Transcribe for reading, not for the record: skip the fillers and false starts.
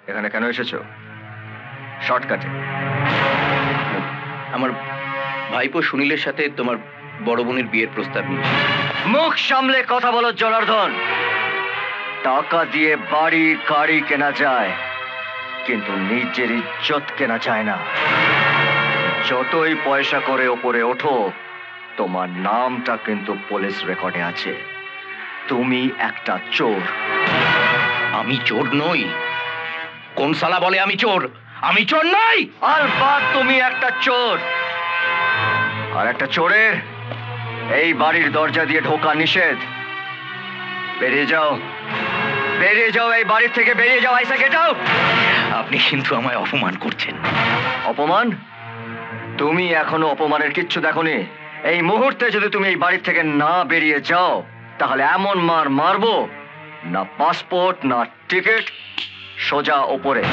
এখানে কেন এসেছো? শর্টকাটে। আমার ভাইপো সুনীলের সাথে তোমার বড় বোনের বিয়ের প্রস্তাব নিয়ে। মুখ সামলে কথা বলো জনার্দন। টাকা দিয়ে বাড়ি গাড়ি কেনা যায়, কিন্তু নিজের ইজ্জত কেনা যায় না। যতই পয়সা করে ওপরে ওঠো, তোমার নামটা কিন্তু পুলিশ রেকর্ডে আছে। তুমি একটা চোর। আমি চোর নই। কোন সালা বলে আমি চোর? আমি চোর নই। আলবাত তুমি একটা চোর। আর একটা চোরের এই বাড়ির দরজা দিয়ে ঢোকা নিষেধ। বেরিয়ে যাও, বেরিয়ে যাও, এই বাড়ির থেকে বেরিয়ে যাও। আইসা গেট আউট। আপনি কিন্তু আমায় অপমান করছেন। অপমান? তুমি এখনো অপমানের কিচ্ছু দেখোনি। এই মুহূর্তে যদি তুমি এই বাড়ি থেকে না বেরিয়ে যাও, তাহলে এমন মার মারবো, না পাসপোর্ট না টিকিট, সোজা ওপরে।